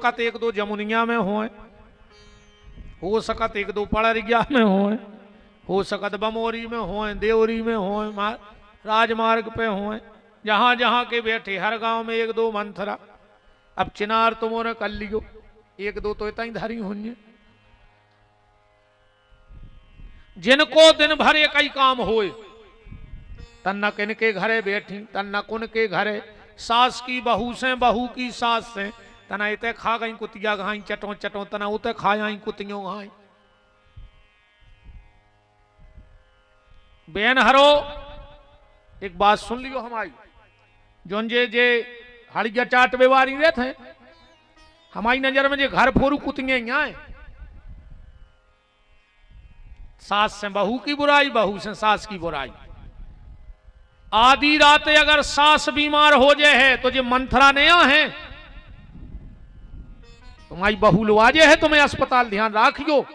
सकत एक दो जमुनिया में हो सकत एक दो पड़रिया में हो सकत बमोरी में हो, देवरी में हो, राजमार्ग पे हो, जहां जहां के बैठे हर गांव में एक दो मंथरा। अब चिनार तुमने कर लियो, एक दो तो इतना ही धारी होंगे। जिनको दिन भर एक ही काम होए, तन्ना किन के घरे बैठी, तन्ना कुन के घरे, सास की बहू से, बहू की सास से, तना इते खा गई कुतिया घाई चटो चटो, तना उते खाई कुतियों घाई। बेन हरो एक बात सुन लियो हमारी, जोन जे हड़िया चाट बेवारी रहते हैं, हमारी नजर में जे घर फोरू कुतियां ही आए। सास से बहू की बुराई, बहू से सास की बुराई। आधी रात अगर सास बीमार हो जाए है तो जे मंथरा नया है, तुम्हारी बहू लुआजे है, तुम्हें अस्पताल ध्यान रखियो।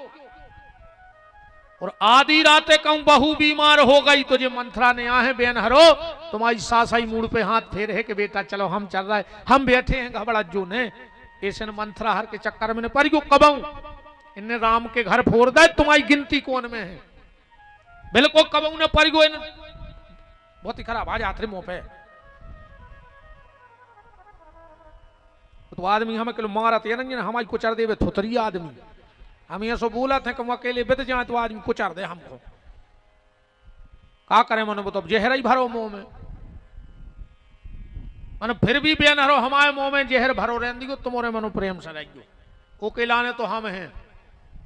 और आधी रात कहूं बहू बीमार हो गई तो जे मंथरा ने आ है बेन हरो, तुम्हारी सास आई मूड पे हाथ फेर है कि बेटा चलो हम चल रहा है, हम बैठे हैं घबरा जो ने। ऐसे मंथरा हर के चक्कर में पर यू कबाऊ इन्हें राम के घर फोड़ दे, तुम्हारी गिनती कौन में है? बिल्कुल कबाऊ ने पर गो, बहुत ही खराब आ जाते मुंह पे। तो आदमी हमें किलो मारत है ना, हमारी कुचर देवे थुतरी आदमी। हम ये सो बोला थे कि हम अकेले बित जाए तो आदमी कुचर दे हमको। का करें मनो, तो जहर ही भरो मुंह में, मन फिर भी बेन हरो हमारे मुंह में जहर भरो रहने तुम्हारे मनो प्रेम से रहियो। ओकेला ने तो हम हैं,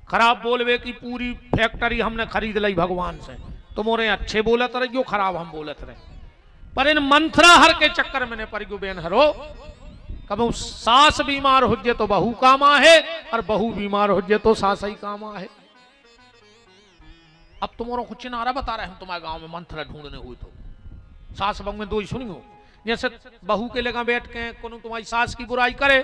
खराब बोलवे की पूरी फैक्ट्री हमने खरीद ली भगवान से। तुम्हारे अच्छे बोलत रहियो, खराब हम बोलत रहे। पर इन मंथरा हर के चक्कर में ने पर बेन हरो, कब सास बीमार हो जाए तो बहू कामा है, और बहू बीमार हो जाए तो सास ही कामा है। अब तुम्हारा कुछ नारा बता रहे हम तुम्हारे गांव में मंथरा ढूंढने हुई तो सास बहू में दो ही सुनियो। जैसे बहू के लगा बैठ के कोनो तुम्हारी सास की बुराई करे,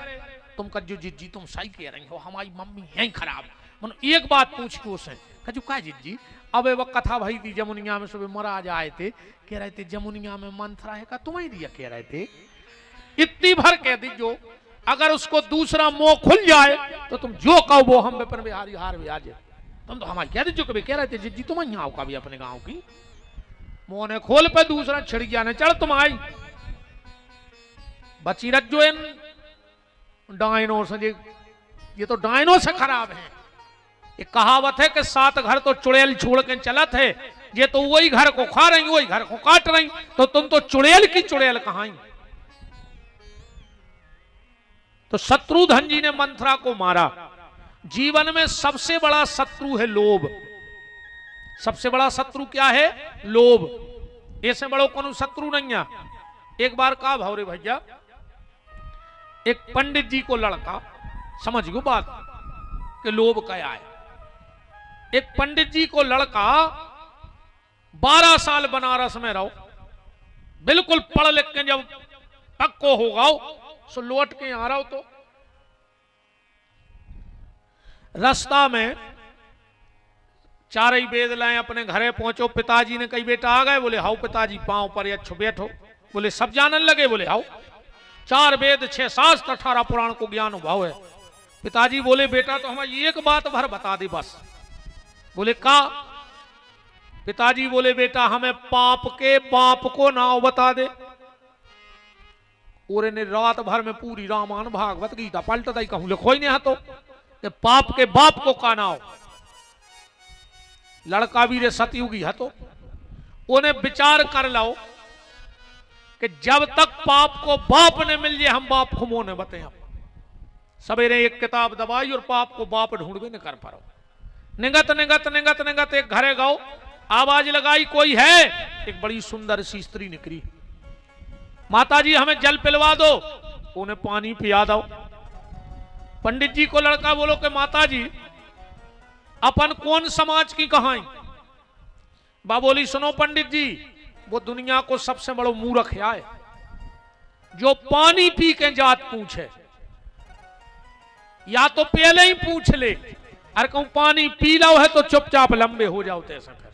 तुम कजू जिज्जी तुम सही कह रही हो, हमारी मम्मी है ही खराब। मन एक बात पूछ के उसे कजू का जिज्जी, अब वो कथा भई थी जमुनिया में, सुबह महाराज आए थे, कह रहे थे जमुनिया में मंथरा है का तुम्हें दिया, कह रहे थे इतनी भर कह दीजो, अगर उसको दूसरा मुंह खुल जाए तो तुम जो कहो वो हम विपिन बिहारी हार भी आ जाए। तुम तो हमारी कह दीजो, कभी कह रहे थे जिज्जी तुम यहाँ आओ कभी अपने गांव की, मुंह ने खोल पे दूसरा छिड़किया ने चढ़ तुम आई बची रख जो इन डायनो से, ये तो डायनो से खराब है। एक कहावत है कि 7 घर तो चुड़ैल छोड़ के चलत है, ये तो वही घर को खा रही वही घर को काट रही, तो तुम तो चुड़ैल की चुड़ैल कहाई। तो शत्रुधन जी ने मंथरा को मारा। जीवन में सबसे बड़ा शत्रु है लोभ। सबसे बड़ा शत्रु क्या है? लोभ। ऐसे बड़ो कोनो शत्रु नहीं है। एक बार का भावरे भैया, एक पंडित जी को लड़का, समझ गयो बात कि लोभ क्या है। एक पंडित जी को लड़का 12 साल बनारस में रहो, बिल्कुल पढ़ लिख के जब पक्को होगा सो लौट के आ रहा हो, तो रास्ता में चार ही वेद लाए, अपने घरे पहुंचो, पिताजी ने कही बेटा आ गए, बोले हाउ पिताजी पांव पर अच्छो बैठो, बोले सब जानन लगे, बोले हाउ 4 वेद 6 शास्त्र 18 पुराण को ज्ञान भाव है। पिताजी बोले बेटा तो हमें एक बात भर बता दे बस। बोले का? पिताजी बोले बेटा हमें पाप के बाप को नाव बता दे। और ने रात भर में पूरी रामायण भागवत गीता पलटता ही कहूं लिखो ही नहीं तो कि पाप के बाप को का नाव। लड़का भी रे सतयुगी है तो उन्हें विचार कर लो कि जब तक पाप को बाप ने मिल जाए हम बाप को मुंह ने बते। सवेरे एक किताब दबाई और पाप को बाप ढूंढ भी नहीं कर पा रहा। निगत निगत निगत निगत एक घरे गाओ, आवाज लगाई कोई है। एक बड़ी सुंदर सी स्त्री निकली, माता जी हमें जल पिलवा दो, उन्हें पानी पिया दो। पंडित जी को लड़का बोलो कि माता जी अपन कौन समाज की कहाई? बाबोली सुनो पंडित जी, वो दुनिया को सबसे बड़ो मूर्ख है जो पानी पी के जात पूछे। या तो पहले ही पूछ ले, अरे कहूं पानी पी लो है तो चुपचाप लंबे हो जाओ। तैसा कर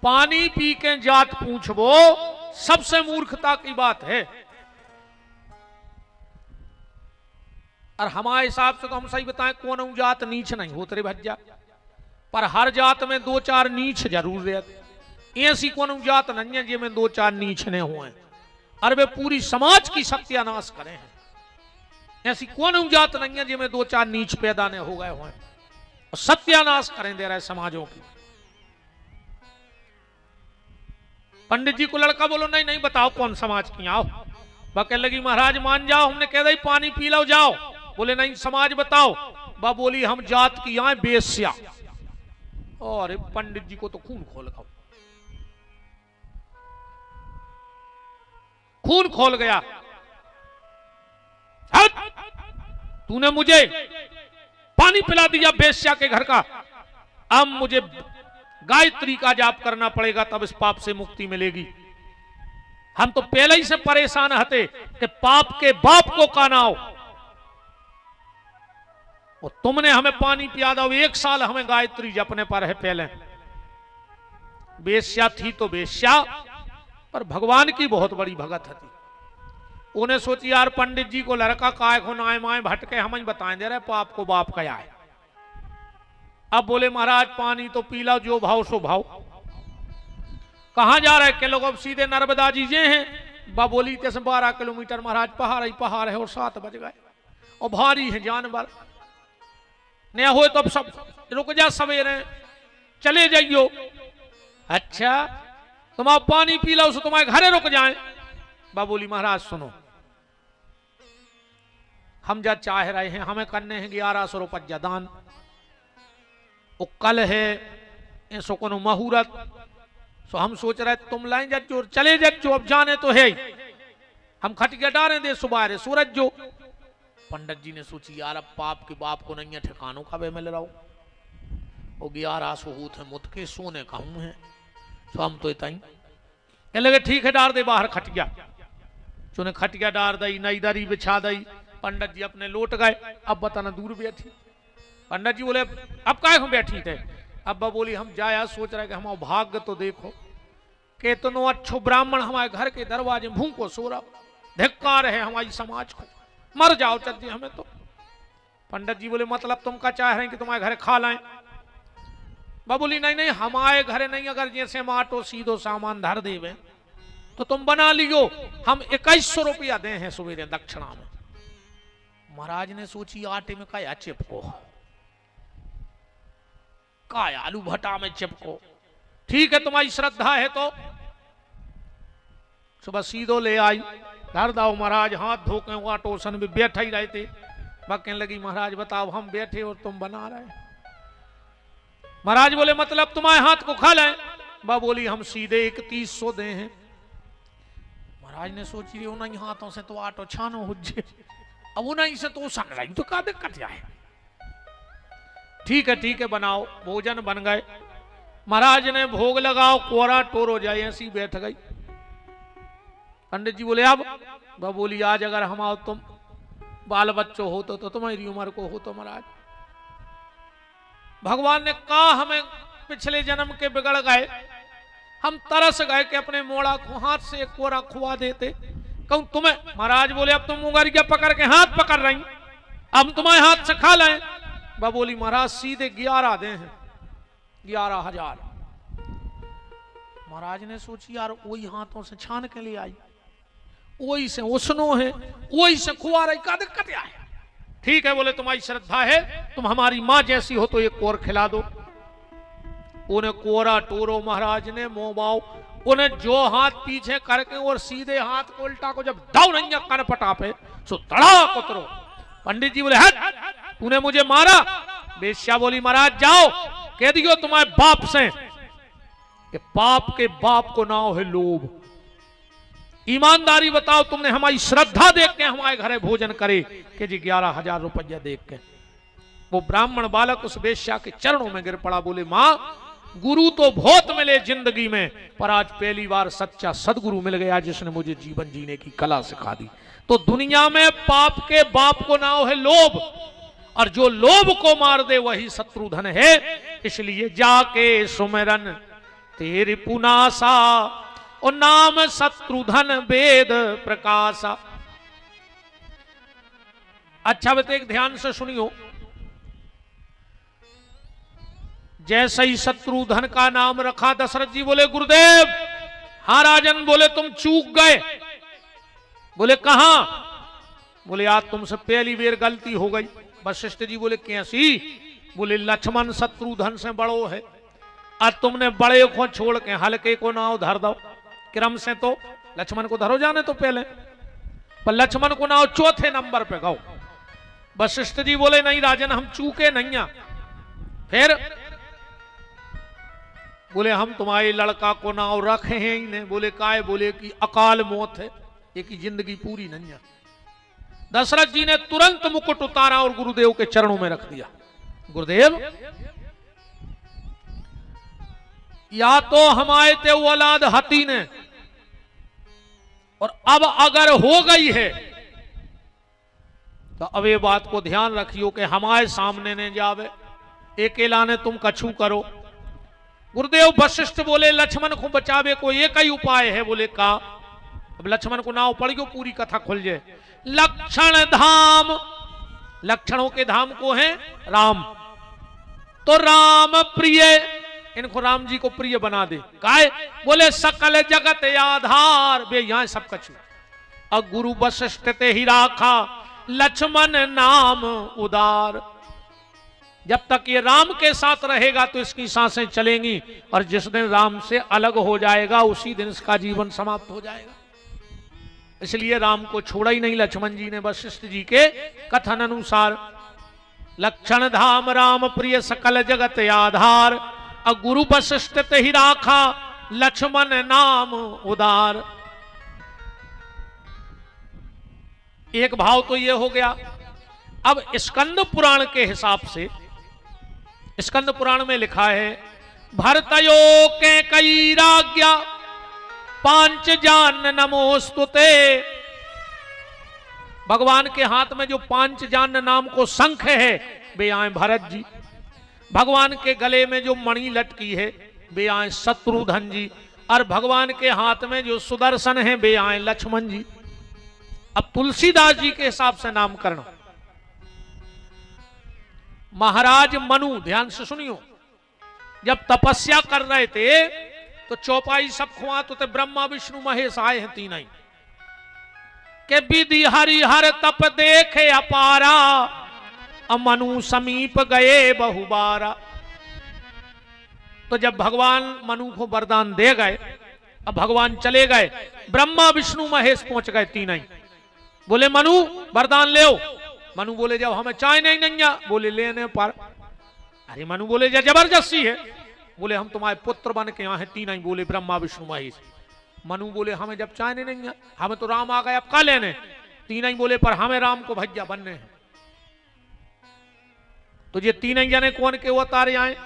पानी पी के जात पूछबो सबसे मूर्खता की बात है। और हमारे हिसाब से तो हम सही बताएं कौन जात नीच नहीं होते रे भज्जा, पर हर जात में दो चार नीच जरूर है। ऐसी कौन जात नहीं है जिसमें दो चार नीच ने हुए और वे पूरी समाज की सत्यानाश करें हैं। ऐसी कौन जात नहीं है जिसमें दो चार नीच पैदा ने हो गए हुए और सत्यानाश करें दे रहे समाजों की। पंडित जी को लड़का बोलो नहीं नहीं बताओ कौन समाज की, आओ। वह कहने लगी महाराज मान जाओ, हमने कह दी पानी पी लो जाओ। बोले नहीं समाज बताओ। वह बोली हम जात की आए बेस्या। और पंडित जी को तो खून खोल गया। तूने मुझे पानी पिला दिया बेस्या के घर का, अब मुझे गायत्री का जाप करना पड़ेगा तब इस पाप से मुक्ति मिलेगी। हम तो पहले ही से परेशान हते कि पाप के बाप को कानाओ, और तुमने हमें पानी पिया दो। 1 साल हमें गायत्री जपने पर है। पहले बेश्या थी तो बेश्या, पर भगवान की बहुत बड़ी भगत थी। उन्हें सोची यार पंडित जी को लड़का काय को नाए माए भटके हमें बताएं दे रहे पाप को बाप क्या है। अब बोले महाराज पानी तो पी लो, जो भाव सो भाव। कहां जा रहे के लोग? अब सीधे नर्मदा जी जे हैं। बोली 12 किलोमीटर महाराज पहाड़ ही पहाड़ है और 7 बज गए और भारी है जानवर न हो तो अब सब रुक जा, सवेरे चले जाइयो। अच्छा तुम आप पानी पी लो तो तुम्हारे घरे रुक जाए। बोली महाराज सुनो, हम जा चाह रहे हैं, हमें करने हैं 1100 रुपया दान। वो कल है ऐसो को मुहूर्त, सो हम सोच रहे तुम लाए जज्जो चले जज्जो। अब जाने तो है हम खटिया डारे दे सुबह रे सूरज जो। पंडित जी ने सोची यार अब पाप के बाप को नहीं है ठिकानों का वे मिल रहा हूं। वो 1100 होत है मुत के सोने कहूं है, सो हम तो इतना ही लगे ठीक है डार दे बाहर खटिया। चुने खटिया डार दई, नई दरी बिछा दई। पंडित जी अपने लौट गए। अब बताना दूर बैठी। पंडित जी बोले अब काय हम बैठी थे? अब्बा बोली हम जाया सोच रहे कि हमारा भाग्य तो देखो, केतनो अच्छो ब्राह्मण हमारे घर के दरवाजे भूखो सो रहा, धिक्कार है हमारी समाज को, मर जाओ चल हमें तो। पंडित जी बोले मतलब तुम क्या चाह रहे हैं कि तुम्हारे घर खा लाएं? बोली नहीं नहीं हमारे घरे नहीं, अगर जैसे माटो सीधो सामान धर देवे तो तुम बना लियो, हम 2100 रुपया दे हैं सवेरे दक्षिणा में। महाराज ने सोची आटे में क्या चिपको, काय आलू भटा में चिपको, ठीक है तुम्हारी श्रद्धा है तो। सुबह सीधो ले आई, धर दाओ महाराज। हाथ धो के वहां टोसन में बैठा ही रहते। कहने लगी महाराज बताओ हम बैठे और तुम बना रहे। महाराज बोले मतलब तुम्हारे हाथ को खा लाए? बोली हम सीधे 3100 दे हैं। महाराज ने सोची उन्हीं हाथों से तो आटो छानो हो जे, अब उन्हीं से तो सन रही तो क्या दिक्कत है। ठीक है बनाओ। भोजन बन गए। महाराज ने भोग लगाओ, कोरा टोरो जाए, ऐसी बैठ गई। पंडित जी बोले अब? बोली आज अगर हम आओ तुम बाल बच्चों हो तो तुम्हारी उम्र को हो तो महाराज। भगवान ने कहा हमें पिछले जन्म के बिगड़ गए, हम तरस गए कि अपने मोड़ा को हाथ से एक कोरा खुआ देते। कहूं तुम्हें? महाराज बोले अब तुम मुंगरिया पकड़ के हाथ पकड़ रही, अब तुम्हारे हाथ से खा लाएं। बोली महाराज सीधे 11 दे हैं, 11,000। महाराज ने सोची यार वही हाथों से छान के लिए आई, वही से उसनो है, वही से खुआ रही, क्या दिक्कत है? ठीक है बोले तुम्हारी श्रद्धा है, तुम हमारी मां जैसी हो तो एक कोर खिला दो। उन्हें कोरा टोरो महाराज ने मोबाओ, उन्हें जो हाथ पीछे करके और सीधे हाथ को उल्टा को जब दाव नहीं कर पटा पे सो धड़ाक उतरो। पंडित जी बोले हट, तूने मुझे मारा? बेश्या बोली महाराज जाओ कह दियो तुम्हारे बाप से कि पाप के बाप को नाम है लोभ। ईमानदारी बताओ, तुमने हमारी श्रद्धा देख के हमारे घरे भोजन करे कि जी 11,000 रुपया देख के। वो ब्राह्मण बालक उस बेश्या के चरणों में गिर पड़ा, बोले मां गुरु तो बहुत मिले जिंदगी में, पर आज पहली बार सच्चा सदगुरु मिल गया जिसने मुझे जीवन जीने की कला सिखा दी। तो दुनिया में पाप के बाप को नाम है लोभ, और जो लोभ को मार दे वही शत्रुधन है। इसलिए जाके सुमिरन तेरी पुनासा, और नाम शत्रुधन वेद प्रकाशा। अच्छा बेटे एक ध्यान से सुनियो, जैसे ही शत्रुधन का नाम रखा दशरथ जी बोले गुरुदेव, हाँ राजन, बोले तुम चूक गए। बोले कहां? बोले आज तुमसे पहली बार गलती हो गई। वशिष्ठ जी बोले कैसी? बोले लक्ष्मण शत्रुधन से बड़ो है, आज तुमने बड़े को छोड़ के हल्के को नाव धर दो। क्रम से तो लक्ष्मण को धरो जाने तो पहले, पर लक्ष्मण को नाव चौथे नंबर पे गाओ। वशिष्ठ जी बोले नहीं राजन, हम चूके नहीं। फिर बोले हम तुम्हारे लड़का को नाव रखे हैं ही नहीं। बोले काय? बोले कि अकाल मौत है, एक ही जिंदगी पूरी नहीं है। दशरथ जी ने तुरंत मुकुट उतारा और गुरुदेव के चरणों में रख दिया। गुरुदेव, या तो हमारे ते औलाद हती ने, और अब अगर हो गई है तो अब ये बात को ध्यान रखियो कि हमारे सामने ने जावे, अकेला ने तुम कछु करो। गुरुदेव वशिष्ठ बोले लक्ष्मण को बचावे को एक ही उपाय है। बोले का? अब लक्ष्मण को नाव पड़ गयो, पूरी कथा खुल जाए। लक्षण धाम, लक्षणों के धाम को है राम, तो राम प्रिय, इनको राम जी को प्रिय बना दे। काय? बोले सकल जगत आधार, बे यहां सब कछु। अब गुरु वशिष्ठ ते ही राखा लक्ष्मण नाम उदार। जब तक ये राम के साथ रहेगा तो इसकी सांसें चलेंगी, और जिस दिन राम से अलग हो जाएगा उसी दिन इसका जीवन समाप्त हो जाएगा। इसलिए राम को छोड़ा ही नहीं लक्ष्मण जी ने, वशिष्ठ जी के कथन अनुसार। लक्षण धाम राम प्रिय सकल जगत आधार, और गुरु वशिष्ठ ते ही राखा लक्ष्मण नाम उदार। एक भाव तो ये हो गया। अब स्कंद पुराण के हिसाब से, स्कंद पुराण में लिखा है भरतयो के कई राज्ञा पांच जान नमोस्तुते। भगवान के हाथ में जो पांच जान नाम को शंख है वे आए भरत जी, भगवान के गले में जो मणि लटकी है वे आए शत्रुधन जी, और भगवान के हाथ में जो सुदर्शन है वे आए लक्ष्मण जी। अब तुलसीदास जी के हिसाब से नामकरण, महाराज मनु, ध्यान से सुनियो, जब तपस्या कर रहे थे तो चौपाई सब खुआ तो ब्रह्मा विष्णु महेश आए हैं तीन ही, के विधि हरिहर तप देखे अपारा, मनु समीप गए बहुबारा। तो जब भगवान मनु को वरदान दे गए, अब भगवान चले गए, ब्रह्मा विष्णु महेश पहुंच गए तीन ही। बोले मनु वरदान ले। मनु बोले जब हमें चाय नहीं आ, बोले लेने पर। अरे मनु बोले जबरदस्ती है। बोले हम तुम्हारे पुत्र बन के यहाँ हैं तीन ही। बोले ब्रह्मा विष्णु महेश। मनु बोले हमें जब चाय नहीं आ, हमें तो राम आ गए, अब का लेने? तीन ही बोले पर हमें राम को भैया बनने हैं। तो ये तीन ही जाने कौन के अवतार आए?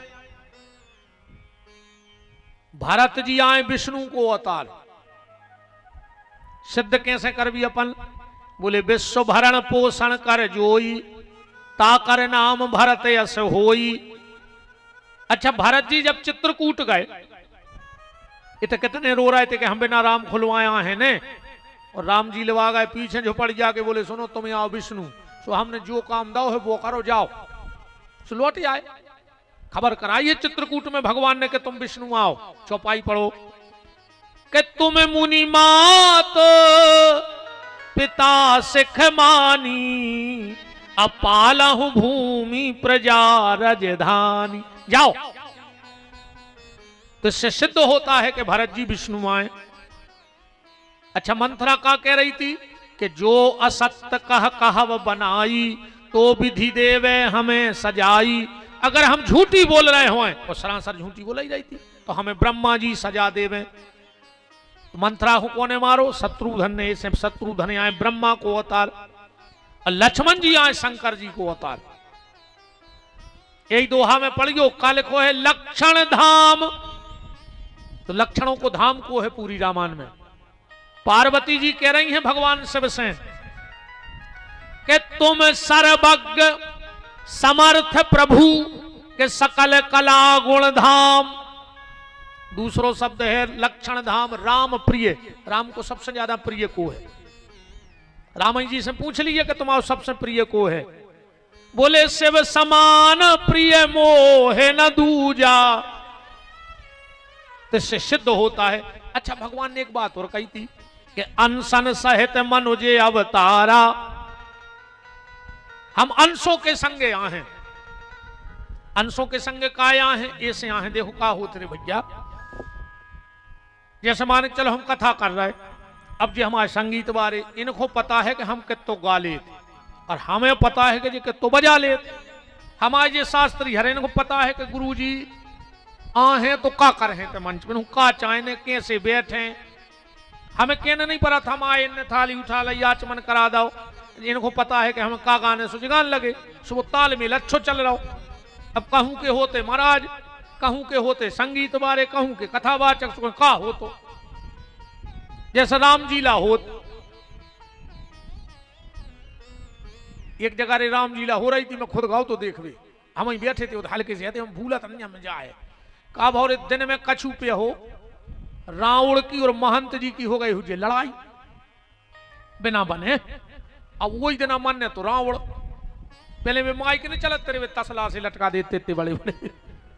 भरत जी आए विष्णु को अवतार। सिद्ध कैसे कर भी अपन? बोले विश्व भरण पोषण कर जोई, ताकर नाम भरत यस होई। अच्छा, भरत जी जब चित्रकूट गए, इतने कितने रो रहे थे कि हम बिना राम खुलवाए हैं ने, और राम जी लवा गए पीछे झुपड़ जाके बोले सुनो तुम आओ विष्णु, सो हमने जो काम दो है वो करो, जाओ। सो लौट आए, खबर कराइए चित्रकूट में भगवान ने कि तुम विष्णु आओ। चौपाई पढ़ो कि तुम मुनि मात पिता सिख मानी, अपालहु भूमि प्रजा राजधानी। जाओ। तो इससे सिद्ध होता है कि भरत जी विष्णु आए। अच्छा, मंथरा का कह रही थी कि जो असत्य कहव बनाई, तो विधि देवे हमें सजाई। अगर हम झूठी बोल रहे हो, और सरासर झूठी बोला ही रही थी, तो हमें ब्रह्मा जी सजा देवे। मंथरा को कोने मारो? शत्रुधन ने। इसे शत्रुधन आए ब्रह्मा को अवतार, और लक्ष्मण जी आए शंकर जी को अवतार। यही दोहा में पढ़ियो, कल को है लक्षण धाम, तो लक्षणों को धाम को है पूरी रामायण में। पार्वती जी कह रही हैं भगवान शिव से कि तुम सर्वज्ञ समर्थ प्रभु के सकल कला गुण धाम। दूसरो शब्द है लक्षण धाम, राम प्रिय। राम को सबसे ज्यादा प्रिय को है। रामायण जी से पूछ लीजिए कि तुम्हारा सबसे प्रिय को है। बोले शिव समान प्रिय मोहे न दूजा, तो इससे सिद्ध होता है। अच्छा, भगवान ने एक बात और कही थी कि अनशन सहित मनुजे अवतारा, हम अंशों के संगे यहाँ हैं। अंशों के संगे का यहाँ हैं, ऐसे यहाँ हैं। देखो का होते रे भैया, जैसे माने चलो हम कथा कर रहे, अब जो हमारे संगीत बारे, इनको पता है कि हम कितो गा लेते और हमें पता है कि जी कितो बजा लेते। हमारे जो शास्त्री हरे, इनको पता है कि गुरु जी हैं तो का कर हैं, तो मंच में का चाहे कैसे बैठे, हमें कहने नहीं पड़ा था हम आए ने थाली उठा ली आचमन करा दो। इनको पता है कि हम का गाने सुझ गान लगे, सुबह ताल में अच्छो चल रहा हो। अब कहूं के होते महाराज, कहूं के होते संगीत बारे, कहूं के कथावाचक का हो, तो जैसा रामजीला हो। एक जगह रे रामलीला हो रही थी, मैं खुद गाओ तो देख वे, हम ही बैठे थे हल्के से, हम भूला था नहीं, मजा आए। का भौरे दिन में कछू पे हो, रावण की और महंत जी की हो गई हुई लड़ाई बिना बने। अब वही दिन मान्य तो रावण पहले वे माइक नहीं चलते रे, वे तसला से लटका देते थे बड़े बड़े,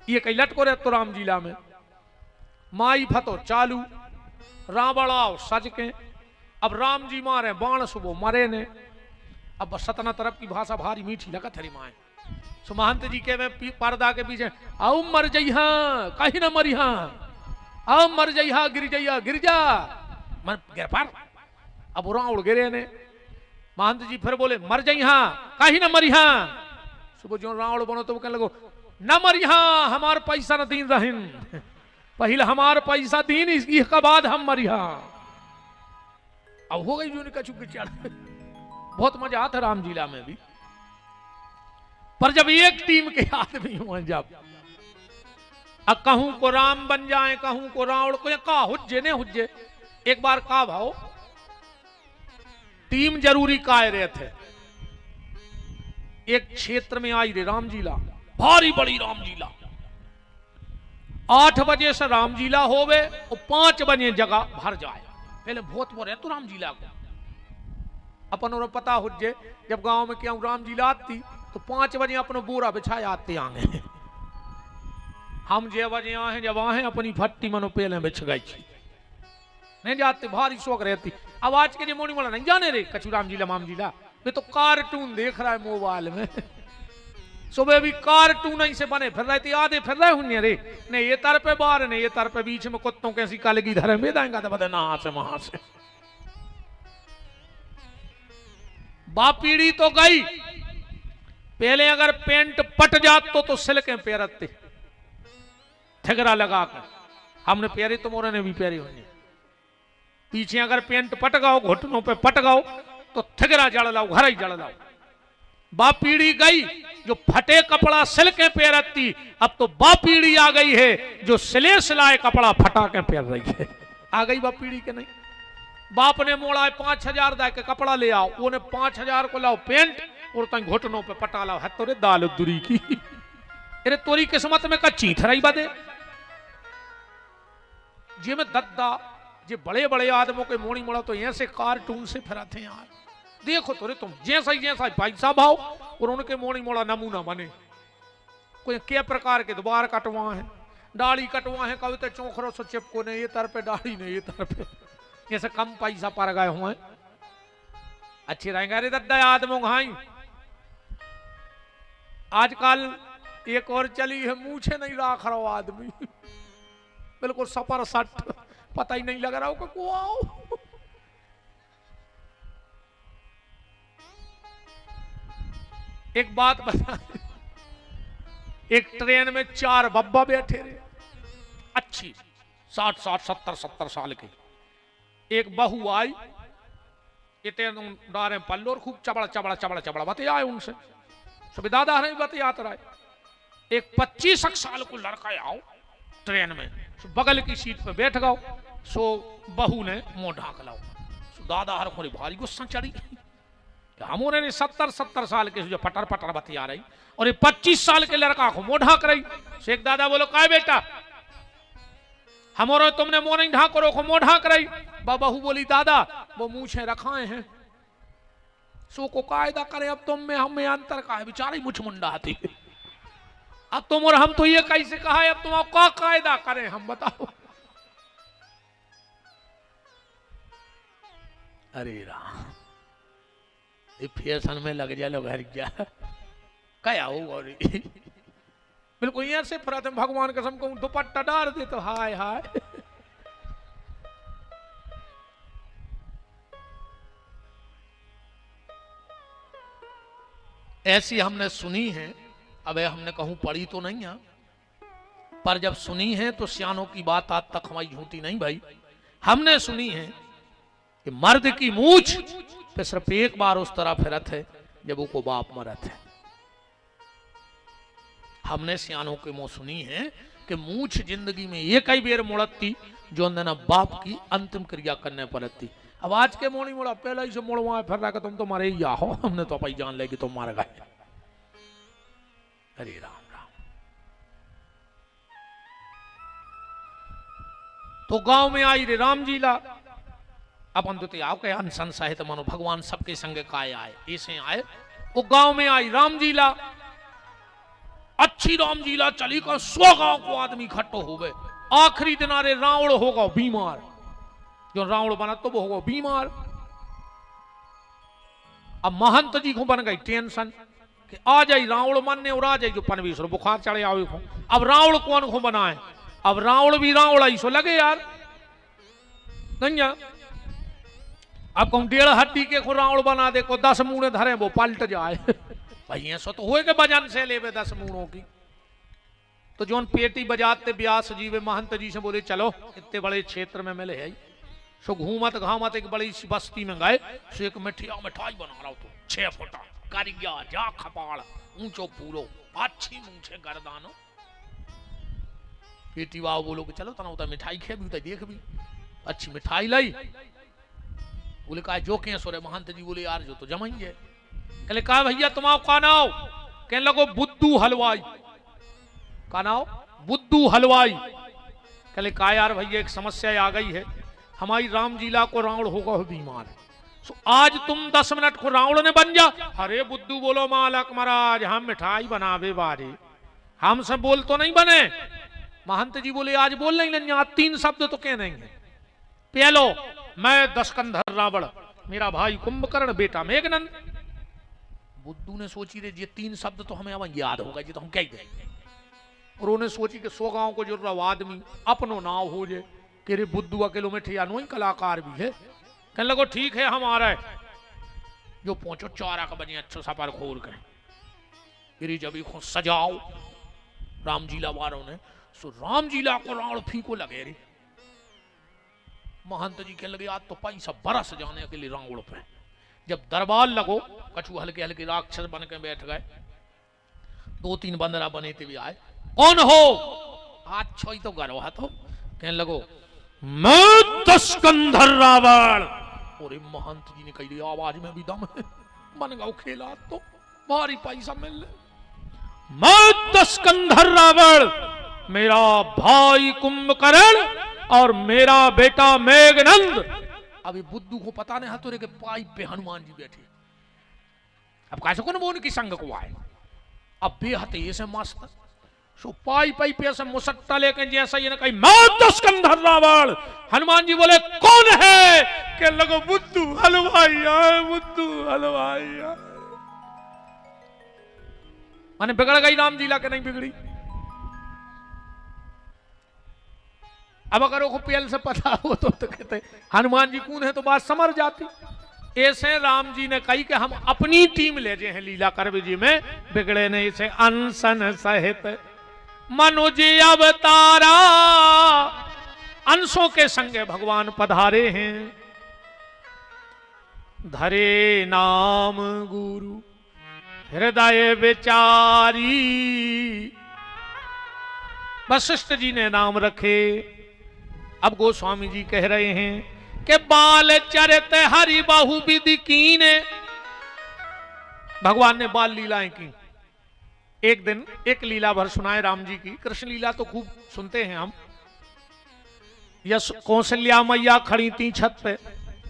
ये कहीं लटको रहे तो रामलीला में माई फतो चालू, रावण आओ सज के। अब राम जी मारे बाण, सुबह मरे ने। अब सतना तरफ की भाषा भारी मीठी लगा थरी माए। सुमहंत जी के में पर्दा के पीछे, आओ मर जइहा कहीं ना मरिहा, आओ मर जइहा गिर जइहा गिर जा मर गिर पर। अब रावण गिरे ने, महंत जी फिर बोले मर जइहा कहीं ना मरिहा। सुबह जो रावण बनो तो वो कहने लगो न मरिहा, हमार पैसा न दीन रहिन, पहले हमार पैसा दीन, इसके बाद हम मरिहा। अब हो गई जो कछु के चढ़, बहुत मजा आता रामलीला में भी। पर जब एक टीम के आदमी हुए, जब अब कहूं को राम बन जाए, कहूं को रावण को, का हुज्जे ने हुज्जे। एक बार का भाव टीम जरूरी काय रहे थे, एक क्षेत्र में आई रे रामलीला, भारी बड़ी रामलीला। 8 बजे से रामलीला होवे और 5 बजे जगह भर जाए। पहले बहुत बोरे तो रामलीला को अपन और पता हुज्जे, जब गांव में क्यों रामलीला आती तो 5 बजे अपनो बोरा बिछाए आते आगे। हम जे बजे आए जब आए अपनी फट्टी मनो पहले बिछ गई नहीं जाते, भारी शौक रहती। अब आज के मोनी वाला नहीं जाने रे कछु रामलीला मामलीला, वे तो कार्टून देख रहा है मोबाइल में। सुबह भी कार्टून ही से बने फिर रहे थे, आधे फिर रहे हुए रे, नहीं ये तर पे बाहर, नहीं ये तर पे बीच में कुत्तों कैसी कालगी धरे में दाएंगा तो बता ना से वहां से। बाप पीढ़ी तो गई, पहले अगर पेंट पट जात तो सिल्के पैरते ठगरा लगा कर, हमने पैरे तो मोरे ने भी पैरे होंगे। पीछे अगर पेंट पट गाओ, घुटनों पे पट गाओ तो ठगरा जड़ लाओ, घर ही जड़ लाओ। बाप पीढ़ी गई जो फटे कपड़ा सिल्के पैरती, अब तो बाप पीढ़ी आ गई है जो सिले सिलाए कपड़ा फटा के पैर रही है। आ गई बाप पीढ़ी के नहीं। बाप ने मोड़ा 5000 दा के कपड़ा ले आओ, उन्हें 5000 को लाओ पेंट और तई घुटनों पे पटा लाओ, है तोरे दाल दुरी की। अरे तोरी किस्मत में कच्ची थराई बदे जे में दद्दा जे बड़े बड़े आदमों के मोड़ी मोड़ा तो ऐसे कार्टून से फिराते हैं यार। देखो तो रे तुम जैसा ही पैसा भाव और उनके मोड़ी मोड़ा नमूना बने। कोई क्या प्रकार के द्वार कटवा है, दाढ़ी कटवा है, कभी तो चौखरों से चिपको ने ये तर पे दाढ़ी ने ये तर पे, जैसे कम पैसा पर गए हुए अच्छी रहेंगे। अरे दद्दा आदमों घाई आजकल एक और चली है, मूछे नहीं राख रहा आदमी, बिल्कुल सपर सट, पता ही नहीं लग रहा हो को आओ। एक बात बता, एक ट्रेन में 4 बब्बा बैठे रहे, अच्छी 60 70 साल की। एक बहू आई, इतने डारे पल्लो और खूब चबड़ा चबड़ा चबड़ा चबड़ा बते आए उनसे, सुबेदादा नहीं बते आता रहे। एक 25 साल को लड़का आओ ट्रेन में, बगल की सीट पे बैठ गओ, सो बहू ने मुंह ढाक लाओ। दादा हर खोरी भारी गुस्सा चढ़ी, हमोरे ने 70 साल के जो पटर पटर बतिया रही और ये 25 साल के लड़का को मुंह ढाक रही। शेख दादा बोलो काय बेटा, हमारे तुमने मुंह नहीं ढाक रो, मुंह ढाक रही। बहू बोली दादा वो मूछे रखाए हैं, सो को कायदा करे, अब तुम में हम में अंतर का है, बेचारी मुछ मुंडा आती। अब तुम और हम तो ये कैसे कहा है, अब तुम का कायदा करें हम बताओ। अरे राम, ये फैशन में लग जा लो घर जा क्या होगा। बिल्कुल यहाँ से फरत भगवान कसम कहूं दुपट्टा डाल दे तो हाय हाय। ऐसी हमने सुनी है, अब हमने कहूं पढ़ी तो नहीं है, पर जब सुनी है तो सियानों की बात आज तक हमारी झूठी नहीं भाई। हमने सुनी है कि मर्द की मूछ पे सिर्फ एक बार उस तरह फिरत है जब वो को बाप मरत है। हमने सियानों के मुंह सुनी है कि मूछ जिंदगी में एक ही बेर मुड़ती जो अंदर बाप की अंतिम क्रिया करने पड़ती। अब आज के मोड़ी मुड़ा पहले ही से मुड़वा फिर रहा तुम तो मारे या हो, हमने तो अपनी जान लेगी तुम मार गए। अरे राम राम। तो गांव में आई रे राम जी ला, अपन तो आओ के अनसन साहित्य मानो भगवान सबके संग काय आए, ऐसे आए। वो गांव में आई राम जी ला, अच्छी राम जी ला चली का 100 गांव को आदमी इकट्ठो हो गए। आखिरी दिन अरे रावण होगा बीमार, जो रावण बना तो वो होगा बीमार। अब महंत जी को बन गई टेंशन कि आ जाए रावण मानने और आ जाए जो पनवीसर बुखार चढ़े आवे को। अब रावण कौन को बनाए, अब रावण भी रावण ऐसो लगे यार नहीं। अब कहूं 1.5 हड्डी के को रावण बना दे को 10 मूड़े धरे वो पलट जाए। भाई ऐसा तो होए के बजन से लेवे 10 मूड़ों की। तो जोन पेटी बजाते ब्यास जी वे महंत जी से बोले चलो इतने बड़े क्षेत्र में मिले है, सो घूमत घामत एक बड़ी सी बस्ती में गए। सो एक मिठाई बना रहा तो 6 फुटा करिया जा खपाड़ ऊंचो पूरो अच्छी मूछे गर्दानो। पेटी वाव बोलो कि चलो तना उता मिठाई खे भी देख भी अच्छी मिठाई लाई। बोले कहा जो के सोरे महंत जी बोले यार जो तो जमाइए। कहले कहा भैया तुम्हारा का नाव, कहने लगो बुद्धू हलवाई। का नाव बुद्धू हलवाई। कहले कहा यार भैया एक समस्या आ गई है, हमारी राम जीला को रावण होगा बीमार, सो आज तुम 10 मिनट को रावण ने बन जा। अरे बुद्धू बोलो मालक महाराज हम मिठाई बनावे बारे, हम सब बोल तो नहीं बने। महंत जी बोले आज बोल नहीं लेंगे, आज 3 शब्द तो कह देंगे। पेलो मैं दशकंधर रावण, मेरा भाई कुंभकर्ण, बेटा मेघनंद। बुद्धू ने सोची रे ये 3 शब्द तो हमें अब याद होगा जी तो हम कह देंगे। और उन्हें सोची कि 100 गांव को जो आदमी अपनो नाव हो जाए कि रे बुद्धू अकेलो में ठिया नो कलाकार भी है। कहने लगो ठीक है हम आ रहे। जो पहुंचो 4 का बजे अच्छो सफर खोल कर गिरी जब को सजाओ राम जीला वालों ने। सो राम जीला को रावण फीको लगे रे। महंत जी के लगे आज तो 5 बरस जाने के लिए रावण पे। जब दरबार लगो कछु हल्के हल्के राक्षस बन के बैठ गए, 2-3 बंदरा बने थे भी आए। कौन हो? आज छोई तो गरो है तो कहने लगो मैं दशकंधर रावण। और महंत जी ने कही आवाज में भी दम है, बन गो खेला तो भारी पैसा मिल ले। मैं दशकंधर रावण, मेरा भाई कुंभकर्ण और मेरा बेटा मेघनंद। अभी बुद्धू को पता नहीं हतोरे के पाइप पे हनुमान जी बैठे। अब कैसे कौन वो उनकी संग को आए। अब बेहद ऐसे मस्त सो पाई पे ऐसे मुसट्टा लेके जैसा ये ना कही मैं दशकंधर रावण। हनुमान जी बोले कौन है? के लगो बुद्धू हलवाई आए, बुद्धू हलवाई आए। माने बिगड़ गई राम जीला के नहीं बिगड़ी। अब अगर वो पेल से पता हो तो कहते हनुमान जी कौन है तो बात समझ जाती। ऐसे राम जी ने कही कि हम अपनी टीम ले जाए हैं लीला करवे जी में, बिगड़े नहीं से अनसन सहित मनुज अवतारा। अंशों के संगे भगवान पधारे हैं, धरे नाम गुरु हृदय विचारी। वशिष्ठ जी ने नाम रखे। अब गोस्वामी जी कह रहे हैं कि बाल चरित हरि बहु विधि कीने। भगवान ने बाल लीलाएं की। एक दिन एक लीला भर सुनाए राम जी की। कृष्ण लीला तो खूब सुनते हैं हम। यश कौशल्या मैया खड़ी थी छत पे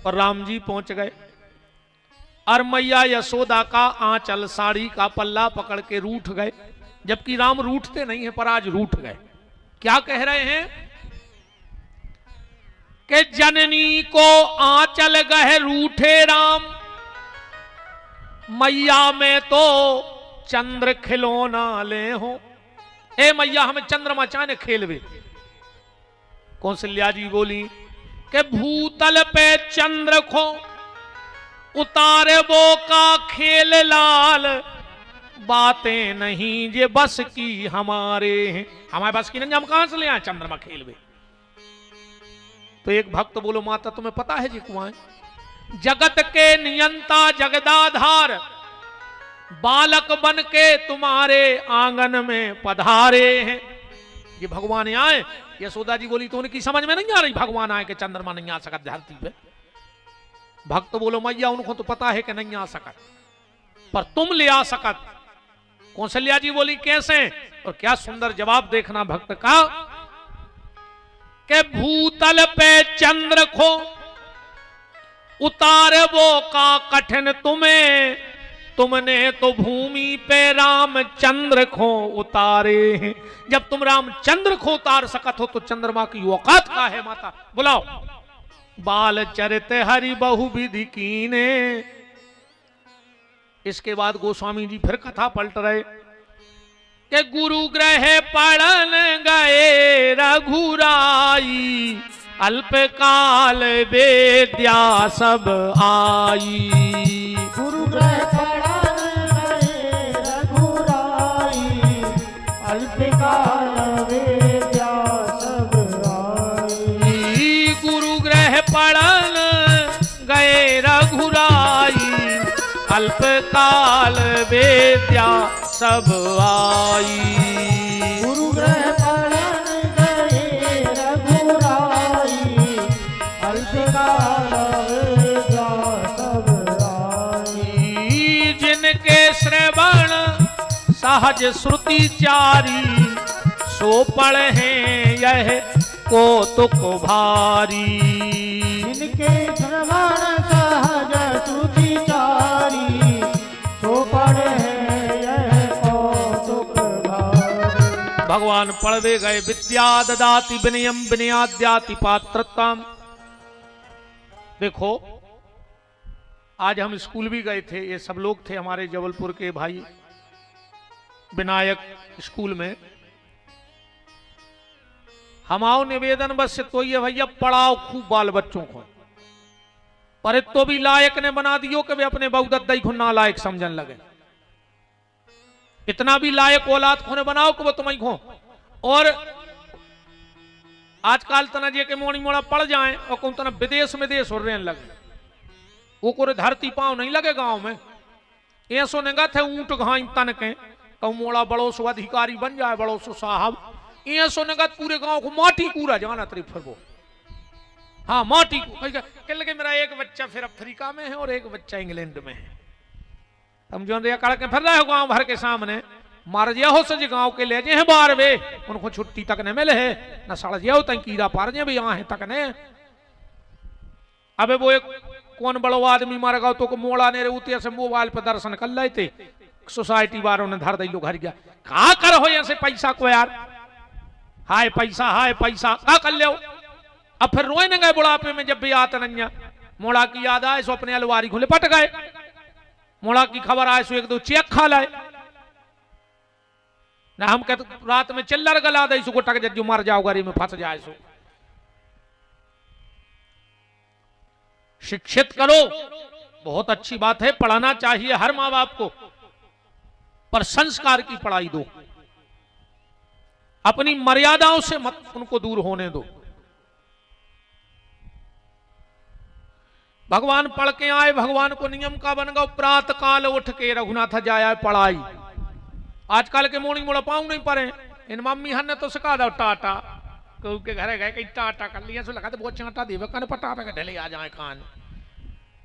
और राम जी पहुंच गए। और मैया यशोदा का आंचल साड़ी का पल्ला पकड़ के रूठ गए, जबकि राम रूठते नहीं है पर आज रूठ गए। क्या कह रहे हैं कि जननी को आंचल गए रूठे राम, मैया में तो चंद्र खिलौना ले हो। ए मैया हमें चंद्रमा चाने खेलवे। कौशल्या जी बोली कि भूतल पे चंद्र खो उतारे वो का खेल लाल, बातें नहीं ये बस की हमारे हैं। हमारे बस की नहीं, हम कहां से ले आए चंद्रमा खेलवे। तो एक भक्त बोलो माता तुम्हें पता है जी कुआं जगत के नियंता जगदाधार, बालक बन के तुम्हारे आंगन में पधारे हैं। ये भगवान आए। यशोदा जी बोली तो उनकी समझ में नहीं आ रही भगवान आए कि चंद्रमा नहीं आ सकत धरती पे। भक्त बोलो मैया उनको तो पता है कि नहीं आ सकत, पर तुम ले आ सकत। कौशल्या जी बोली कैसे, और क्या सुंदर जवाब देखना भक्त का कि भूतल पे चंद्र खो उतारे वो का कठिन तुम्हें, तुमने तो भूमि पे राम चंद्र खो उतारे हैं। जब तुम राम चंद्र को उतार सकत हो तो चंद्रमा की औकात का है माता, बुलाओ। बाल चरित हरि बहु विधि कीने। इसके बाद गोस्वामी जी फिर कथा पलट रहे कि गुरु ग्रह पढ़न गए रघुराई, अल्पकाल वेद्या सब आई। गुरु ग्रह पढ़न गए रघुराई, अल्पकाल वेद्या सब आई। गुरु ग्रह पढ़न गए रघुराई, अल्पकाल वेद्या सब आई। गुरु ग्रह पढ़न गए रघुराई, अल्पकाल वेद्या सब आई। जिनके श्रवण सहज श्रुति चारी, सो पढ़े यह कौतुक भारी। जिनके श्रवण सहज श्रुति चारी, सो पढ़े यह कौतुक भारी। भगवान पढ़वे गए विद्या ददाति विनयम विनयाद्याति पात्रताम। देखो आज हम स्कूल भी गए थे, ये सब लोग थे हमारे जबलपुर के भाई विनायक स्कूल में। हमाओ निवेदन बस तो ये भैया पढ़ाओ खूब बाल बच्चों को, पर तो भी लायक ने बना दियो कि वे अपने बहुदत्ताई को नालायक समझन लगे। इतना भी लायक औलाद को ने बनाओ कि वो तुम्हें खो। और आजकल तना जे के मोड़ी मोड़ा पड़ जाए और कौन तना विदेश में देश हो रहने लगे, वो को धरती पांव नहीं लगे गांव में। ऐसो नेगा थे ऊंट घाई तन के कहूं मोड़ा बड़ो सो अधिकारी बन जाए, बड़ो सो साहब। ऐसो नेगा पूरे गांव को माटी कूड़ा जाना तरी फिर वो। हाँ माटी कह लगे मेरा एक बच्चा फिर अफ्रीका में है और एक बच्चा इंग्लैंड में है। हम जो कड़ के फिर रहे हो गांव भर के सामने, मार जिया हो सज गांव के ले जे बार वे उनको छुट्टी तक ने मिले है न सड़ जिया तक कीड़ा पार जे भी यहाँ है तक ने। अबे वो एक कौन बड़ो आदमी मार गया तो मोड़ा ने उते से मोबाइल पर दर्शन कर लाए थे, सोसाइटी वालों ने धर दिलो घर गया। कहा कर हो ऐसे पैसा को यार, हाय पैसा का कर लो। अब फिर रोए न गए बुढ़ापे में जब भी आते नहीं, मोड़ा की याद आए सो अपने अलवारी खुले पट गए। मोड़ा की खबर आए सो एक दो चेक खा लाए ना। हम कहते रात में चिल्लर गला दे सो गोटक जब मर जाओ गरी में फंस जाए सो। शिक्षित करो बहुत अच्छी बात है, पढ़ाना चाहिए हर माँ बाप को, पर संस्कार की पढ़ाई दो, अपनी मर्यादाओं से मत उनको दूर होने दो। भगवान पढ़ के आए, भगवान को नियम का बन गया प्रात काल उठ के रघुनाथ जाया पढ़ाई। आजकल के मोड़ी मोड़ा पाऊं नहीं पड़े, इन मम्मी हन ने तो सिखा दो टाटा, कहू के घरे गए कहीं टाटा कर लिया, सो लगा तो बहुत चाटा देवे कने पटा पे ढले आ जाए कान।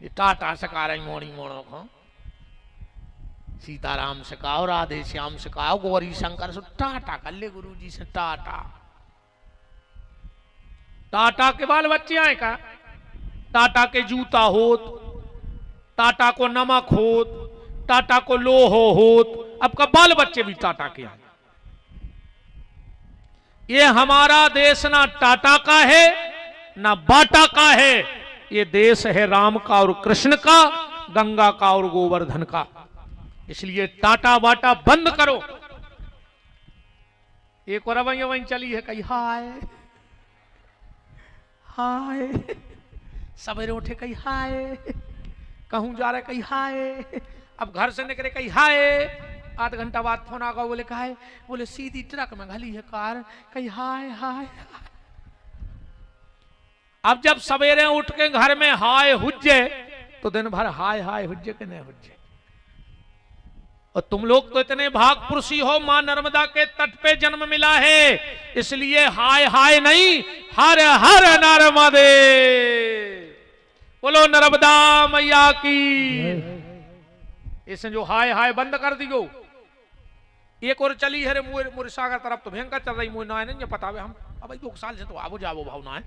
ये टाटा सिखा रही मोड़ी मोड़ों को, सीताराम सिखाओ, राधे श्याम सिखाओ, गौरी शंकर सो टाटा कर ले गुरु जी से। टाटा टाटा के बाल बच्चे आए का, टाटा के जूता होत, टाटा को नमक होत, टाटा को लोहो होत, अब का बाल बच्चे भी टाटा के हैं। ये हमारा देश ना टाटा का है ना बाटा का है, ये देश है राम का और कृष्ण का, गंगा का और गोवर्धन का। इसलिए टाटा बाटा बंद करो। एक और वहीं चली है, कहीं हाय हाय, सवेरे उठे कहीं हाय, कहूं जा रहे कहीं हाय, अब घर से निकले कहीं हाय, आध घंटा बाद फोन आ गया, बोले कहा है, बोले सीधी ट्रक में घली है कार, कहीं हाय हाय। अब जब सवेरे उठ के घर में हाय हुज्जे तो दिन भर हाय हाय हुज्जे के नहीं हुज्जे। और तुम लोग तो इतने भागपुरुषी हो, मां नर्मदा के तट पे जन्म मिला है, इसलिए हाय हाय नहीं, हर हर नर्मदे, बोलो नर्मदा मैया की। इसने जो हाय हाय बंद कर दियो। एक और चली है रे मुरे सागर तरफ, तो भयंकर चल रही, मुझे ना है नहीं पता हम, अब 2 साल से तो आवो जावो भाव ना है।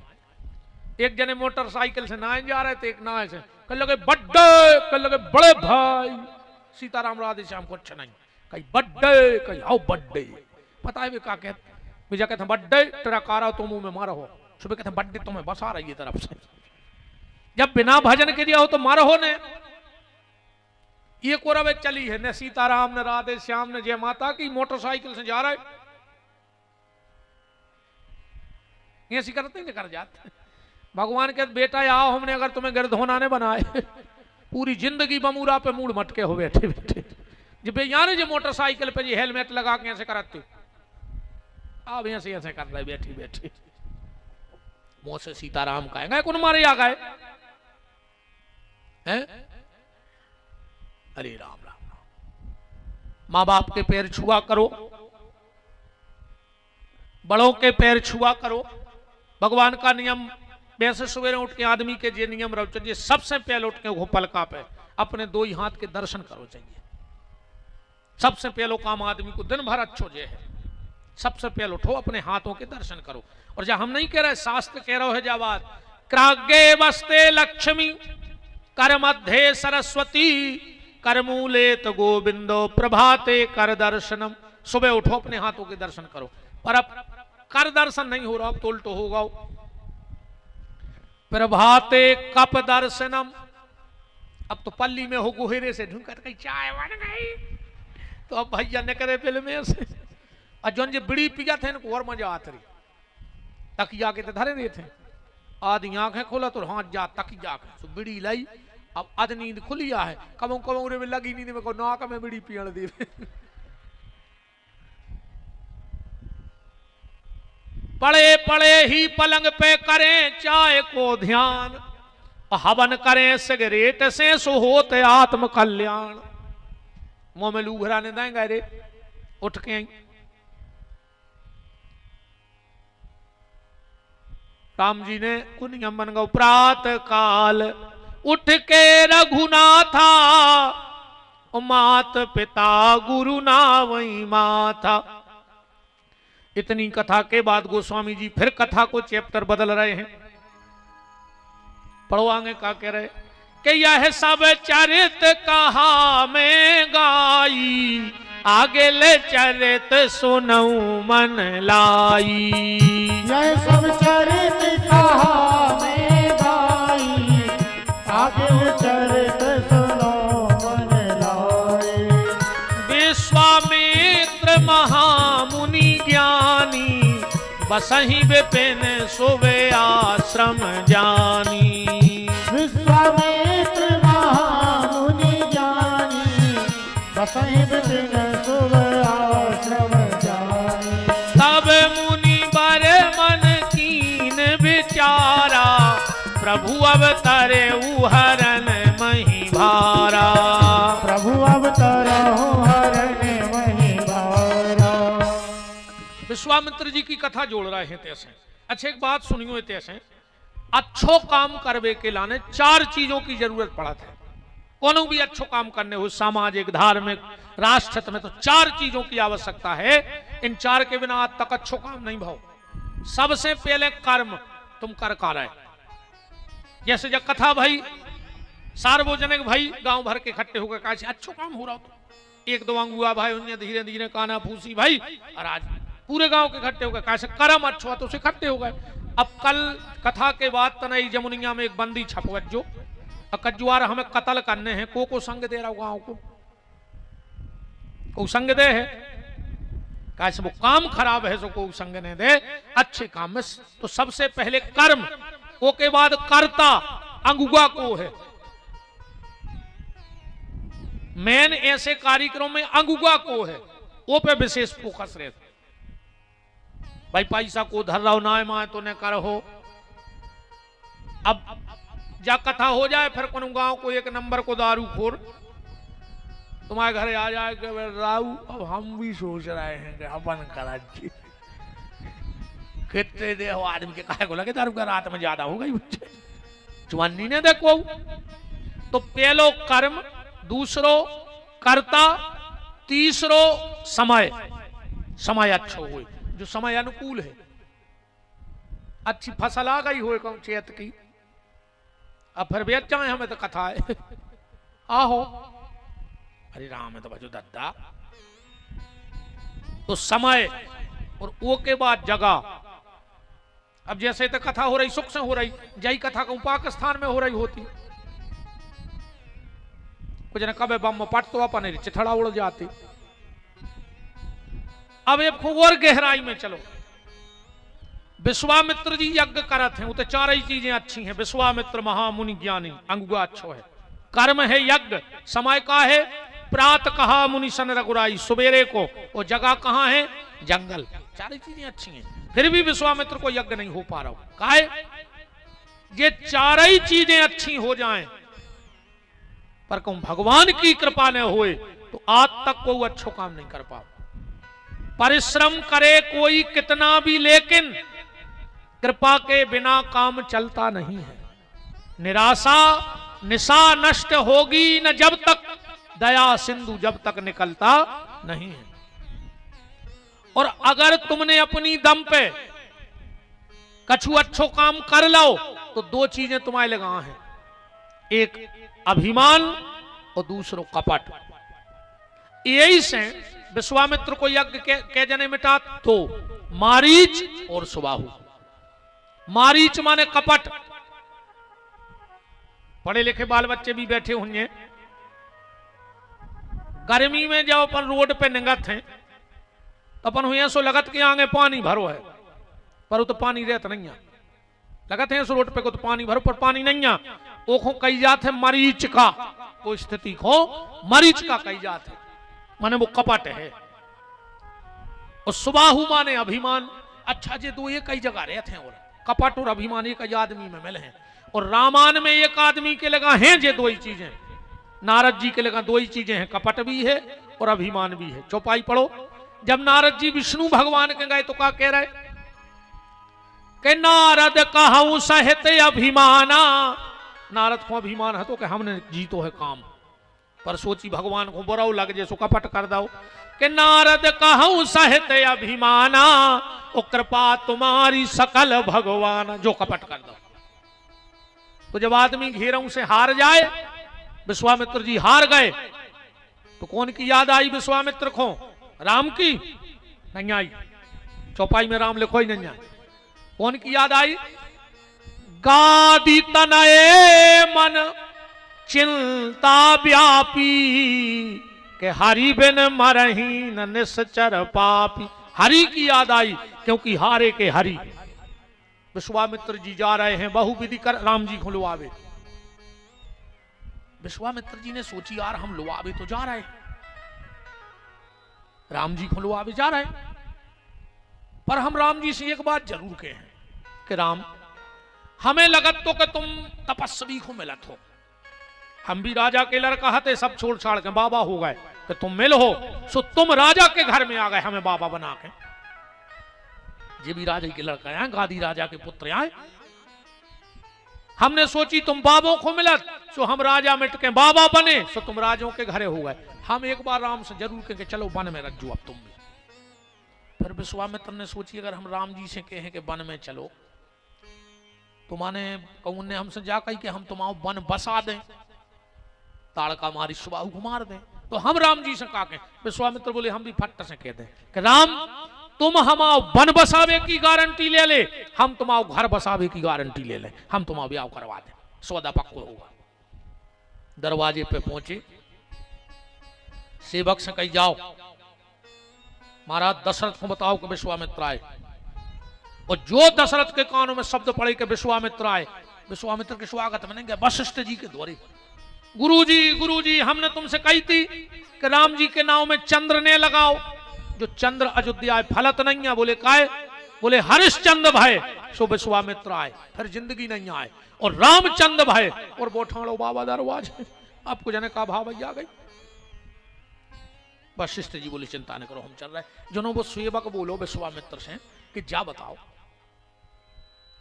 एक जने मोटरसाइकिल से ना जा रहे थे, एक ना से कल लगे बड्डे, कल लगे बड़े भाई सीताराम राधे श्याम को अच्छा नहीं, कहीं बड्डे कहीं आओ बड्डे, पता है वे क्या कहते, मुझे कहते बड्डे तेरा कारा तो मुंह में मारो हो, सुबह कहते बड्डे तुम्हें बस आ रही है तरफ से, जब बिना भजन के दिया हो तो मारो हो ने। ये कोरवे चली है, न सीताराम न राधे श्याम ने जय माता की, मोटरसाइकिल से जा रहा है, ये ऐसी करते नहीं कर जाते। भगवान के बेटा आओ, हमने अगर तुम्हें गिरधोना ने बनाए, पूरी जिंदगी बमूरा पे मूड मटके हो बैठे बैठे, जब यार जो मोटरसाइकिल पे जी हेलमेट लगा के ऐसे कराते, अब ऐसे ऐसे कर रहे बैठी बैठी, मुंह से सीताराम कहेंगे कौन मारे आ गए हैं। अरे राम राम राम। माँ बाप के पैर छुआ करो, बड़ों के पैर छुआ करो, भगवान का नियम। वैसे सवेरे उठ के आदमी के जे नियम रहो चाहिए, सबसे पहले उठ के वो पलका पे अपने 2 ही हाथ के दर्शन करो चाहिए। सबसे पहले काम आदमी को दिन भर अच्छो जे है, सबसे पहले उठो अपने हाथों के दर्शन करो। और जब हम नहीं कह रहे, शास्त्र कह रहे हो है जवाब, क्राग्गे वस्ते लक्ष्मी कर मध्य सरस्वती कर मूले तो गोविंदो प्रभाते कर दर्शनम। सुबह उठो अपने हाथों के दर्शन करो, पर अब कर दर्शन नहीं हो रहा, अब तो उल्टो होगा। प्रभाते कप दर्शनम, अब तो पल्ली में हो गुहेरे से ढूंढकर कहीं चाय बन गई, तो अब भैया ने करे पहले में से, और जो बीड़ी पिया थे इनको और मजा आती, तकिया के तो धरे रहे थे, आधी आंखें खोला तो हाथ जा तकिया के तो बीड़ी लाई, अब अध नींद खुलिया है, कमों कमों में लगी नींद में को नाक में बीड़ी पियण दी। पड़े पड़े ही पलंग पे करें चाय को ध्यान, हवन करें सिगरेट से सो होते आत्म कल्याण। मुंह में लूघरा ने देंगे रे उठ के आई। राम जी ने कुनियम बन गो, प्रात काल उठ के रघुनाथा, मात पिता गुरु ना वही माथा। इतनी कथा के बाद गोस्वामी जी फिर कथा को चैप्टर बदल रहे हैं। पढ़ो आगे का कह रहे कि यह सब चरित कहा मैं गाई, आगे ले चरित सुनऊ मन लाई। यह सब चरित कहा मैं गाई, आगे ले चरित सुनो मन लाई। विश्वामित्र महामुनि ज्ञानी, बसहि विपिन सुबे आश्रम जानी। विश्वामित्र महामुनि ज्ञानी, बसहि विपिन सुबे आश्रम जानी। तब मुनि बर मन कीन विचारा, प्रभु अवतरे हरन मही भारा। प्रभु अवतरा हरन मही भारा। विश्वामित्र जी की कथा जोड़ रहे हैं तैसे। अच्छा एक बात सुनियो तैसे, अच्छो काम करवे के लाने 4 चीजों की जरूरत पड़ा था। कोनो भी अच्छो काम करने हो, सामाजिक धार्मिक राष्ट्र में, तो 4 चीजों की आवश्यकता है। इन 4 के बिना आज तक अच्छो काम नहीं भाव। सबसे पहले कर्म तुम कर रहे। जैसे जब कथा भाई सार्वजनिक भाई गांव भर के इकट्ठे होकर कहा अच्छो काम हो रहा हो, एक दो अंगुआ भाई उन्हें धीरे धीरे काना फूसी भाई, और आज पूरे गांव के इकट्ठे होकर कहा करम अच्छो तो उसे इकट्ठे हो गए। अब कल कथा के बाद तनई जमुनिया में एक बंदी छपवजो कजुआर हमें कत्ल करने हैं, को संग दे रहा हो गांव को संग दे है, कैसे वो काम खराब है सो को संग ने दे, अच्छे काम में तो सबसे पहले कर्म, वो के बाद कर्ता अंगुआ को है। मेन ऐसे कार्यक्रम में अंगुआ को है, वो पे विशेष फोकस रहता भाई, पैसा को धर रहा हो ना माए तो न कर हो। अब जा कथा हो जाए फिर कौन गांव को एक नंबर को दारू खोर तुम्हारे घर आ जाए कि राऊ अब हम भी सोच रहे हैं कि अपन करा कितने दे हो आदमी के काहे को लगे दारू का रात में ज्यादा हो गई चुन्नी ने देखो। तो पहलो कर्म, दूसरो कर्ता, तीसरो समय, समय अच्छा हो जो समय अनुकूल है, अच्छी फसल आ गई हो कौन चेत की, अब फिर बेच जाए हमें तो कथा है आहो अरे राम है तो बजो दद्दा। तो समय और वो के बाद जगह, अब जैसे तो कथा हो रही सुख से हो रही, जय कथा कहूं पाकिस्तान में हो रही होती, कुछ न कबे बम पट तो अपन चिथड़ा उड़ जाती। अब एक खूब और गहराई में चलो, विश्वामित्र जी यज्ञ करत हैं, वो तो चार ही चीजें अच्छी हैं, विश्वामित्र महामुनि ज्ञानी अंगुआ अच्छो है, कर्म है यज्ञ, समय का है प्रात कहा मुनि सन रघुराई सवेरे को, वो जगह कहां है जंगल, चार ही चीजें अच्छी हैं, फिर भी विश्वामित्र को यज्ञ नहीं हो पा रहा हो। काहे ये चार ही चीजें अच्छी हो जाएं पर कहूं भगवान की कृपा न होए तो आज तक कोई अच्छो काम नहीं कर पाओ। परिश्रम करे कोई कितना भी लेकिन कृपा के बिना काम चलता नहीं है। निराशा निशा नष्ट होगी न जब तक दया सिंधु जब तक निकलता नहीं है। और अगर तुमने अपनी दम पे कछु अच्छो काम कर लो तो दो चीजें तुम्हारे लगा हैं, एक अभिमान और दूसरो कपट। यही से विश्वामित्र को यज्ञ के जने मिटा तो मारीच और सुबाहु। मारीच माने कपट, पढ़े लिखे बाल बच्चे भी बैठे होंगे, गर्मी में जब अपन रोड पे निगत हैं तो अपन हुए सो लगत के आगे पानी भरो है पर वो तो पानी रहता नहीं है, लगत है सो रोड पे को तो पानी भरो पर पानी नहीं है। वो कही जाते मरीच का, वो स्थिति को मरीच का कही जाते माने वो कपट है। और सुबाहु माने अभिमान। अच्छा जे दो एक कई जगह रहते हैं, और कपट और अभिमान एक आदमी में मिले हैं। और रामायण में एक आदमी के लगा हैं जे दो ही चीजें, नारद जी के लगा दो ही चीजें हैं, कपट भी है और अभिमान भी है। चौपाई पढ़ो, जब नारद जी विष्णु भगवान के गए तो क्या कह रहे कि नारद कहूं सहित अभिमाना। नारद को अभिमान है तो कि हमने जीतो है काम, पर सोची भगवान को बुरा लग जे सो कपट कर दो कि नारद कहूं सहित अभिमाना, ओ कृपा तुम्हारी सकल भगवान, जो कपट कर दो। तो जब आदमी घेरों से हार जाए, विश्वामित्र जी हार गए तो कौन की याद आई विश्वामित्र को? राम की नहीं आई। चौपाई में राम लिखो ही नहीं आई। कौन की याद आई? गादी तनये मन चिंता व्यापी के हरि बिन मरही न निश्चर पापी। हरि की याद आई क्योंकि हारे के हरि। विश्वामित्र जी जा रहे हैं बहुविधि कर राम जी को लुआवे। विश्वामित्र जी ने सोची यार हम लुआवे तो जा रहे, राम जी को लुआवे जा रहे, पर हम राम जी से एक बात जरूर कहे हैं कि राम हमें लगत तो कि तुम तपस्वी को मिलत हो, हम भी राजा के लड़का हते, सब छोड़ छाड़ के बाबा हो गए कि तुम मिल हो, सो तुम राजा के घर में आ गए हमें बाबा बना के। ये भी राजा के लड़का आए, गादी राजा के पुत्र आए। हमने सोची तुम बाबों को मिलत, सो हम राजा मिट के बाबा बने, सो तुम राजों के घरे हो गए। हम एक बार राम से जरूर कहें चलो वन में रज्जू अब तुम भी। फिर विश्वामित्र ने सोची अगर हम राम जी से कहें कि वन में चलो तो माने कौन ने हमसे जा कही कि हम तुम्हारा वन बसा दें, ताड़का मारी सुबाहु को मार दे। तो हम राम जी से कहा के विश्वामित्र बोले हम भी फट से कह दे कि राम तुम हमाओ वन बसावे की गारंटी ले ले, हम तुम्हारो घर बसावे की गारंटी ले ले, हम तुम्हारा ब्याह करवा दे, सौदा पक्को होगा। दरवाजे पे पहुंचे, सेवक से कही जाओ महाराज दशरथ को बताओ कि विश्वामित्र आए। और जो दशरथ के कानों में शब्द पड़े कि विश्वामित्र आए, विश्वामित्र के स्वागत में नहीं गए, वशिष्ठ जी के द्वारे गुरुजी हमने तुमसे कही थी कि राम जी के नाम में चंद्र ने लगाओ, जो चंद्र अयोध्या फलत नहीं है। बोले काहे? बोले हरिश्चंद्र भय सो विश्वामित्र आए, फिर जिंदगी नहीं आए। और रामचंद्र भय और बोठाड़ो बाबा दरवाजे, आपको जाने का भाव आ गई। वशिष्ठ जी बोले चिंता न करो, हम चल रहे। जनो वो सेवक बोलो विश्वामित्र से कि जा बताओ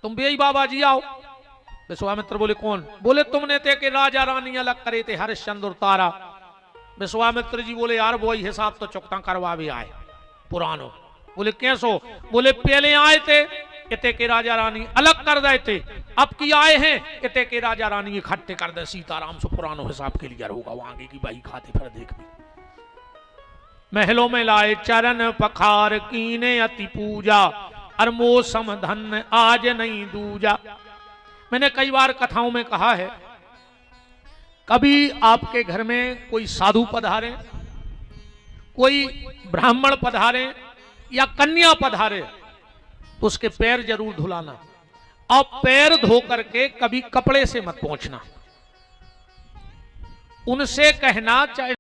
तुम भी बाबा जी आओ। विश्वामित्र बोले कौन? बोले तुमने थे कि राजा रानी अलग करे थे हरिश्चंद्र और तारा। विश्वामित्र जी बोले यार वही हिसाब तो चुकता करवा भी आए पुरानो। बोले कैसो? बोले पहले आए थे इते के राजा रानी अलग कर दे थे, अब की आए हैं इते के राजा रानी इकट्ठे कर दे सीताराम से पुरानो हिसाब के लिए होगा। वहां आगे की बाई खाते फिर देख भी। महलों में लाए चरण पखार कीने अति पूजा, अरमो समधन आज नहीं दूजा। मैंने कई बार कथाओं में कहा है, कभी आपके घर में कोई साधु पधारे, कोई ब्राह्मण पधारे या कन्या पधारे तो उसके पैर जरूर धुलाना। और पैर धो करके कभी कपड़े से मत पहुंचना। उनसे कहना चाहे